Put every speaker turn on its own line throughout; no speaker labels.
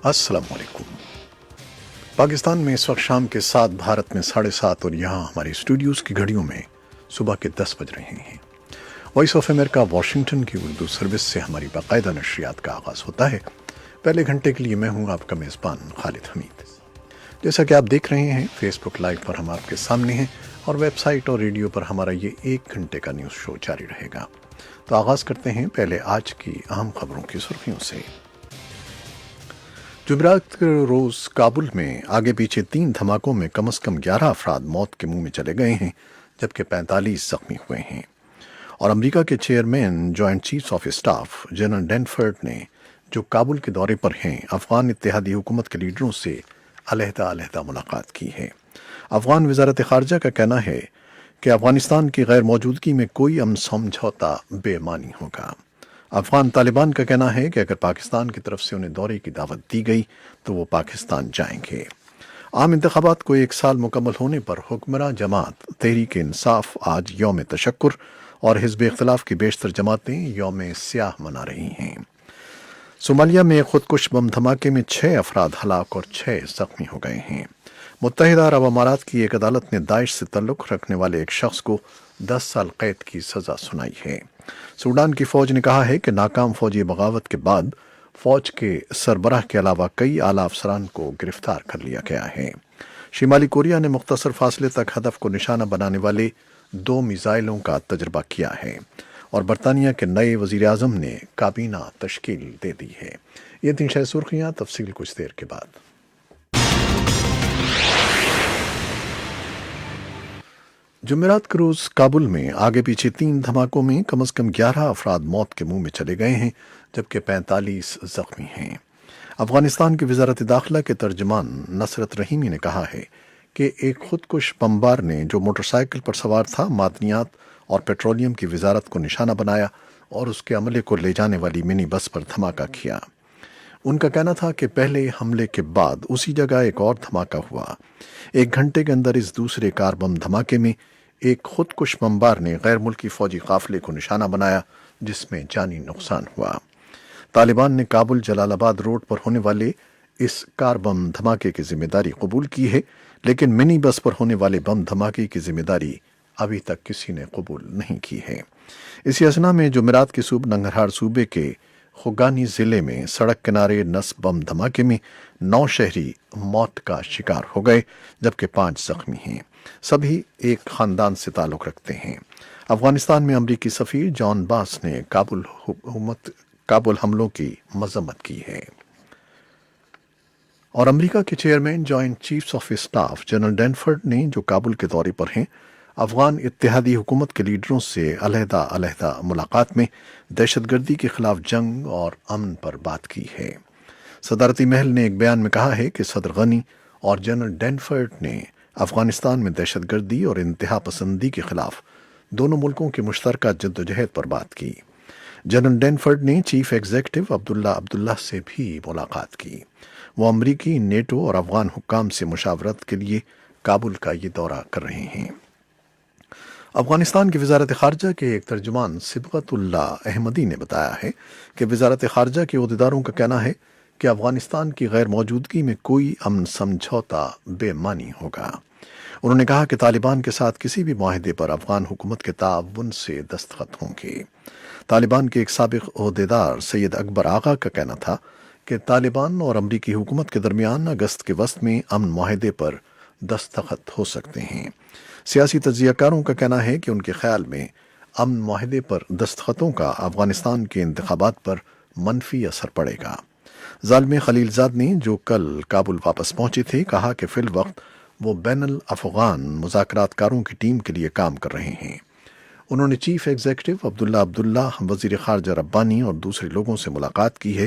السلام علیکم۔ پاکستان میں اس وقت شام کے 7، بھارت میں 7:30 اور یہاں ہماری اسٹوڈیوز کی گھڑیوں میں صبح کے 10 بج رہے ہیں۔ وائس آف امریکہ واشنگٹن کی اردو سروس سے ہماری باقاعدہ نشریات کا آغاز ہوتا ہے۔ پہلے گھنٹے کے لیے میں ہوں آپ کا میزبان خالد حمید۔ جیسا کہ آپ دیکھ رہے ہیں، فیس بک لائیو پر ہم آپ کے سامنے ہیں اور ویب سائٹ اور ریڈیو پر ہمارا یہ 1 گھنٹے کا نیوز شو جاری رہے گا۔ تو آغاز کرتے ہیں پہلے آج کی اہم خبروں کی سرخیوں سے۔ جمعرات کے روز کابل میں آگے پیچھے 3 دھماکوں میں کم از کم 11 افراد موت کے منہ میں چلے گئے ہیں، جبکہ 45 زخمی ہوئے ہیں۔ اور امریکہ کے chairman joint chiefs of staff general Dunford نے، جو کابل کے دورے پر ہیں، افغان اتحادی حکومت کے لیڈروں سے علیحدہ ملاقات کی ہے۔ افغان وزارت خارجہ کا کہنا ہے کہ افغانستان کی غیر موجودگی میں کوئی امن سمجھوتا بے معنی ہوگا۔ افغان طالبان کا کہنا ہے کہ اگر پاکستان کی طرف سے انہیں دورے کی دعوت دی گئی تو وہ پاکستان جائیں گے۔ عام انتخابات کو 1 سال مکمل ہونے پر حکمراں جماعت تحریک انصاف آج یوم تشکر اور حزب اختلاف کی بیشتر جماعتیں یوم سیاہ منا رہی ہیں۔ صومالیہ میں خودکش بم دھماکے میں 6 افراد ہلاک اور 6 زخمی ہو گئے ہیں۔ متحدہ عرب امارات کی ایک عدالت نے داعش سے تعلق رکھنے والے ایک شخص کو 10 سال قید کی سزا سنائی ہے۔ سوڈان کی فوج نے کہا ہے کہ ناکام فوجی بغاوت کے بعد فوج کے سربراہ کے علاوہ کئی اعلیٰ افسران کو گرفتار کر لیا گیا ہے۔ شمالی کوریا نے مختصر فاصلے تک ہدف کو نشانہ بنانے والے 2 میزائلوں کا تجربہ کیا ہے، اور برطانیہ کے نئے وزیر اعظم نے کابینہ تشکیل دے دی ہے۔ یہ 3 شہ سرخیاں، تفصیل کچھ دیر کے بعد۔ جمعرات کے روز کابل میں آگے پیچھے 3 دھماکوں میں کم از کم 11 افراد موت کے منہ میں چلے گئے ہیں، جبکہ 45 زخمی ہیں۔ افغانستان کی وزارت داخلہ کے ترجمان نصرت رحیمی نے کہا ہے کہ ایک خودکش بمبار نے، جو موٹر سائیکل پر سوار تھا، معدنیات اور پیٹرولیم کی وزارت کو نشانہ بنایا اور اس کے عملے کو لے جانے والی منی بس پر دھماکہ کیا۔ ان کا کہنا تھا کہ پہلے حملے کے بعد اسی جگہ ایک اور دھماکہ ہوا۔ 1 گھنٹے کے اندر اس دوسرے کار بم دھماکے میں ایک خودکش بمبار نے غیر ملکی فوجی قافلے کو نشانہ بنایا، جس میں جانی نقصان ہوا۔ طالبان نے کابل جلال آباد روڈ پر ہونے والے اس کار بم دھماکے کی ذمہ داری قبول کی ہے، لیکن منی بس پر ہونے والے بم دھماکے کی ذمہ داری ابھی تک کسی نے قبول نہیں کی ہے۔ اسی اثنا میں جمعرات کے صبح ننگرہار صوبے کے خوگانی ضلع میں سڑک کنارے نصب بم دھماکے میں 9 شہری موت کا شکار ہو گئے، جبکہ 5 زخمی ہیں۔ سبھی ایک خاندان سے تعلق رکھتے ہیں۔ افغانستان میں امریکی سفیر جان باس نے کابل حملوں کی مذمت کی ہے۔ اور امریکہ کے chairman joint chiefs of staff general Dunford نے، جو کابل کے دورے پر ہیں، افغان اتحادی حکومت کے لیڈروں سے علیحدہ ملاقات میں دہشت گردی کے خلاف جنگ اور امن پر بات کی ہے۔ صدارتی محل نے ایک بیان میں کہا ہے کہ صدر غنی اور جنرل ڈینفرڈ نے افغانستان میں دہشت گردی اور انتہا پسندی کے خلاف دونوں ملکوں کی مشترکہ جدوجہد پر بات کی۔ جنرل ڈینفرڈ نے چیف ایگزیکٹو عبداللہ سے بھی ملاقات کی۔ وہ امریکی، نیٹو اور افغان حکام سے مشاورت کے لیے کابل کا یہ دورہ کر رہے ہیں۔ افغانستان کی وزارت خارجہ کے ایک ترجمان صبغت اللہ احمدی نے بتایا ہے کہ وزارت خارجہ کے عہدیداروں کا کہنا ہے کہ افغانستان کی غیر موجودگی میں کوئی امن سمجھوتا بے معنی ہوگا۔ انہوں نے کہا کہ طالبان کے ساتھ کسی بھی معاہدے پر افغان حکومت کے تعاون سے دستخط ہوں گے۔ طالبان کے ایک سابق عہدیدار سید اکبر آغا کا کہنا تھا کہ طالبان اور امریکی حکومت کے درمیان اگست کے وسط میں امن معاہدے پر دستخط ہو سکتے ہیں۔ سیاسی تجزیہ کاروں کا کہنا ہے کہ ان کے خیال میں امن معاہدے پر دستخطوں کا افغانستان کے انتخابات پر منفی اثر پڑے گا۔ زالمی خلیل زاد نے، جو کل کابل واپس پہنچے تھے، کہا کہ فی الوقت وہ بین الافغان مذاکرات کاروں کی ٹیم کے لیے کام کر رہے ہیں۔ انہوں نے چیف ایگزیکٹو عبداللہ، وزیر خارجہ ربانی اور دوسرے لوگوں سے ملاقات کی ہے،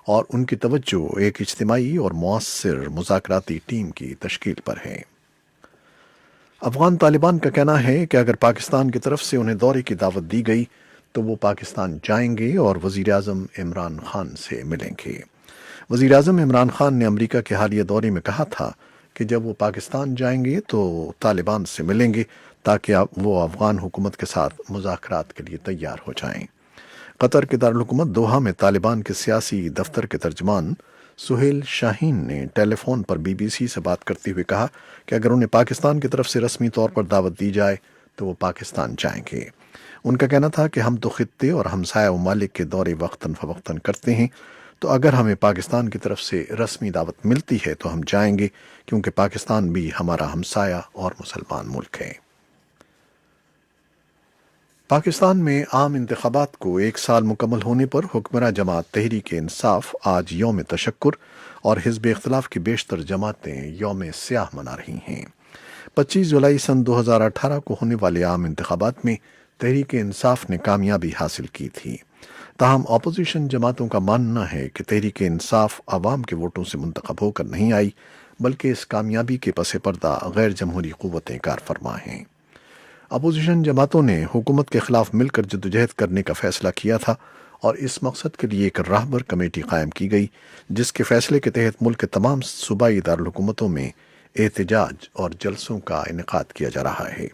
اور ان کی توجہ ایک اجتماعی اور مؤثر مذاکراتی ٹیم کی تشکیل پر ہے۔ افغان طالبان کا کہنا ہے کہ اگر پاکستان کی طرف سے انہیں دورے کی دعوت دی گئی تو وہ پاکستان جائیں گے اور وزیر اعظم عمران خان سے ملیں گے۔ وزیر اعظم عمران خان نے امریکہ کے حالیہ دورے میں کہا تھا کہ جب وہ پاکستان جائیں گے تو طالبان سے ملیں گے تاکہ وہ افغان حکومت کے ساتھ مذاکرات کے لیے تیار ہو جائیں۔ قطر کے دارالحکومت دوحہ میں طالبان کے سیاسی دفتر کے ترجمان سہیل شاہین نے ٹیلی فون پر BBC سے بات کرتے ہوئے کہا کہ اگر انہیں پاکستان کی طرف سے رسمی طور پر دعوت دی جائے تو وہ پاکستان جائیں گے۔ ان کا کہنا تھا کہ ہم تو خطے اور ہمسایہ ممالک کے دورے وقتاً فوقتاً کرتے ہیں، تو اگر ہمیں پاکستان کی طرف سے رسمی دعوت ملتی ہے تو ہم جائیں گے، کیونکہ پاکستان بھی ہمارا ہمسایہ اور مسلمان ملک ہے۔ پاکستان میں عام انتخابات کو 1 سال مکمل ہونے پر حکمراں جماعت تحریک انصاف آج یوم تشکر اور حزب اختلاف کی بیشتر جماعتیں یوم سیاہ منا رہی ہیں۔ 25 جولائی سن 2018 کو ہونے والے عام انتخابات میں تحریک انصاف نے کامیابی حاصل کی تھی، تاہم اپوزیشن جماعتوں کا ماننا ہے کہ تحریک انصاف عوام کے ووٹوں سے منتخب ہو کر نہیں آئی، بلکہ اس کامیابی کے پس پردہ غیر جمہوری قوتیں کار فرما ہیں۔ اپوزیشن جماعتوں نے حکومت کے خلاف مل کر جدوجہد کرنے کا فیصلہ کیا تھا اور اس مقصد کے لیے ایک راہبر کمیٹی قائم کی گئی، جس کے فیصلے کے تحت ملک کے تمام صوبائی دارالحکومتوں میں احتجاج اور جلسوں کا انعقاد کیا جا رہا ہے۔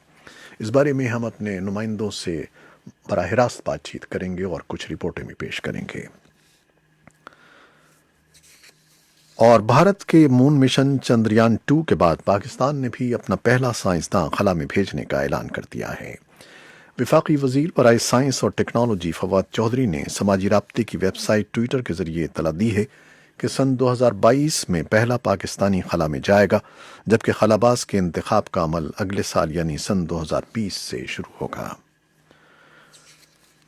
اس بارے میں ہم اپنے نمائندوں سے براہ راست بات چیت کریں گے اور کچھ رپورٹیں بھی پیش کریں گے۔ اور بھارت کے مون مشن چندریان 2 کے بعد پاکستان نے بھی اپنا پہلا سائنسداں خلا میں بھیجنے کا اعلان کر دیا ہے۔ وفاقی وزیر برائے سائنس اور ٹیکنالوجی فواد چودھری نے سماجی رابطے کی ویب سائٹ ٹویٹر کے ذریعے اطلاع دی ہے کہ سن 2022 میں پہلا پاکستانی خلا میں جائے گا، جبکہ خلاباز کے انتخاب کا عمل اگلے سال یعنی سن 2020 سے شروع ہوگا۔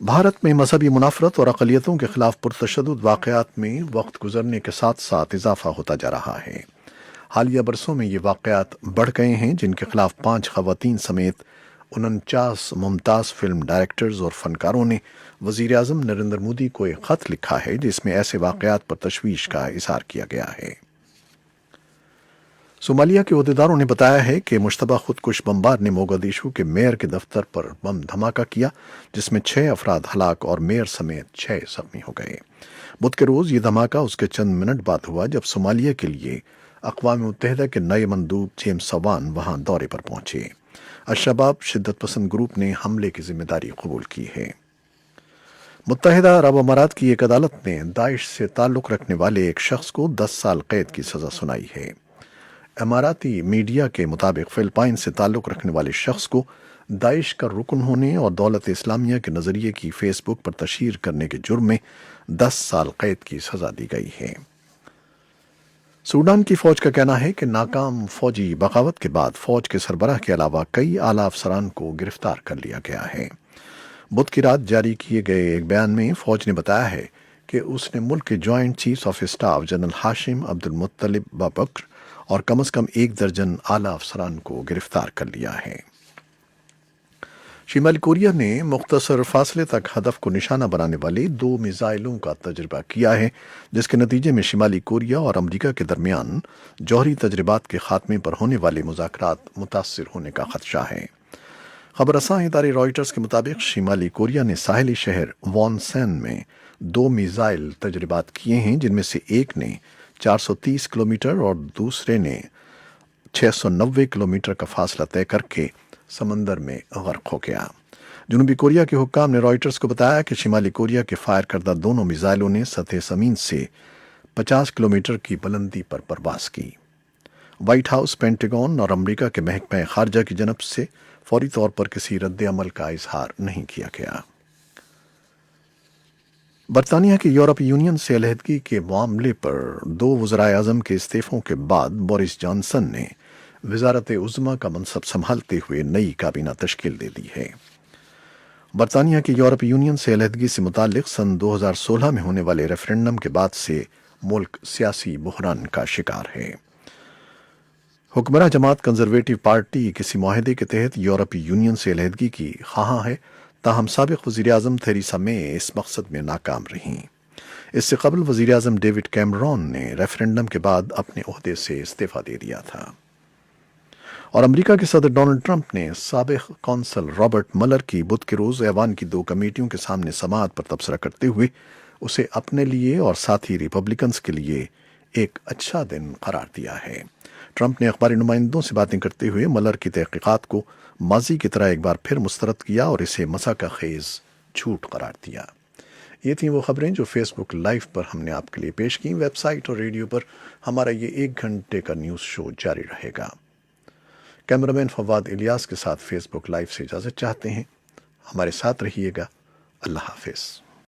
بھارت میں مذہبی منافرت اور اقلیتوں کے خلاف پرتشدد واقعات میں وقت گزرنے کے ساتھ ساتھ اضافہ ہوتا جا رہا ہے۔ حالیہ برسوں میں یہ واقعات بڑھ گئے ہیں، جن کے خلاف 5 خواتین سمیت 49 ممتاز فلم ڈائریکٹرز اور فنکاروں نے وزیر اعظم نریندر مودی کو ایک خط لکھا ہے، جس میں ایسے واقعات پر تشویش کا اظہار کیا گیا ہے۔ صومالیہ کے عہدیداروں نے بتایا ہے کہ مشتبہ خودکش بمبار نے موگادیشو کے میئر کے دفتر پر بم دھماکہ کیا، جس میں 6 افراد ہلاک اور میئر سمیت 6 زخمی ہو گئے۔ بدھ کے روز یہ دھماکہ اس کے چند منٹ بعد ہوا جب صومالیہ کے لیے اقوام متحدہ کے نئے مندوب جیمز سوان وہاں دورے پر پہنچے۔ الشباب شدت پسند گروپ نے حملے کی ذمہ داری قبول کی ہے۔ متحدہ عرب امارات کی ایک عدالت نے داعش سے تعلق رکھنے والے ایک شخص کو 10 سال قید کی سزا سنائی ہے۔ اماراتی میڈیا کے مطابق فلپائن سے تعلق رکھنے والے شخص کو داعش کا رکن ہونے اور دولت اسلامیہ کے نظریے کی فیس بک پر تشہیر کرنے کے جرم میں 10 سال قید کی سزا دی گئی ہے۔ سوڈان کی فوج کا کہنا ہے کہ ناکام فوجی بغاوت کے بعد فوج کے سربراہ کے علاوہ کئی اعلیٰ افسران کو گرفتار کر لیا گیا ہے۔ بدھ کی رات جاری کیے گئے ایک بیان میں فوج نے بتایا ہے کہ اس نے ملک کے joint chief of staff general Hashim Abdel Muttalib بابکر اور کم از کم 1 درجن اعلیٰ افسران کو گرفتار کر لیا ہے۔ شمالی کوریا نے مختصر فاصلے تک ہدف کو نشانہ بنانے والے 2 میزائلوں کا تجربہ کیا ہے، جس کے نتیجے میں شمالی کوریا اور امریکہ کے درمیان جوہری تجربات کے خاتمے پر ہونے والے مذاکرات متاثر ہونے کا خدشہ ہے۔ خبر رساں ادارے رائٹرز کے مطابق شمالی کوریا نے ساحلی شہر وون سین میں 2 میزائل تجربات کیے ہیں، جن میں سے ایک نے 430 کلومیٹر اور دوسرے نے 690 کلومیٹر کا فاصلہ طے کر کے سمندر میں غرق ہو گیا۔ جنوبی کوریا کے حکام نے رائٹرز کو بتایا کہ شمالی کوریا کے فائر کردہ دونوں میزائلوں نے سطح زمین سے 50 کلومیٹر کی بلندی پر پرواز کی۔ وائٹ ہاؤس، پینٹاگون اور امریکہ کے محکمہ خارجہ کی جانب سے فوری طور پر کسی رد عمل کا اظہار نہیں کیا گیا۔ برطانیہ کی یورپی یونین سے علیحدگی کے معاملے پر 2 وزرائے اعظم کے استعفوں کے بعد بورس جانسن نے وزارت عظمیٰ کا منصب سنبھالتے ہوئے نئی کابینہ تشکیل دے دی ہے۔ برطانیہ کی یورپی یونین سے علیحدگی سے متعلق سن 2016 میں ہونے والے ریفرنڈم کے بعد سے ملک سیاسی بحران کا شکار ہے۔ حکمراں جماعت کنزرویٹو پارٹی کسی معاہدے کے تحت یورپی یونین سے علیحدگی کی خواہاں ہے، تاہم سابق وزیر اعظم تھیریسا مے اس مقصد میں ناکام رہیں۔ اس سے قبل وزیر اعظم ڈیوڈ کیمرون نے ریفرنڈم کے بعد اپنے عہدے سے استعفیٰ دے دیا تھا۔ اور امریکہ کے صدر ڈونلڈ ٹرمپ نے سابق قونصل رابرٹ ملر کی بدھ کے روز ایوان کی 2 کمیٹیوں کے سامنے سماعت پر تبصرہ کرتے ہوئے اسے اپنے لیے اور ساتھ ہی ریپبلکنز کے لیے ایک اچھا دن قرار دیا ہے۔ ٹرمپ نے اخباری نمائندوں سے باتیں کرتے ہوئے ملر کی تحقیقات کو ماضی کی طرح ایک بار پھر مسترد کیا اور اسے مساکہ خیز جھوٹ قرار دیا۔ یہ تھیں وہ خبریں جو فیس بک لائیو پر ہم نے آپ کے لیے پیش کی۔ ویب سائٹ اور ریڈیو پر ہمارا یہ 1 گھنٹے کا نیوز شو جاری رہے گا۔ کیمرامین فواد الیاس کے ساتھ فیس بک لائیو سے اجازت چاہتے ہیں۔ ہمارے ساتھ رہیے گا۔ اللہ حافظ۔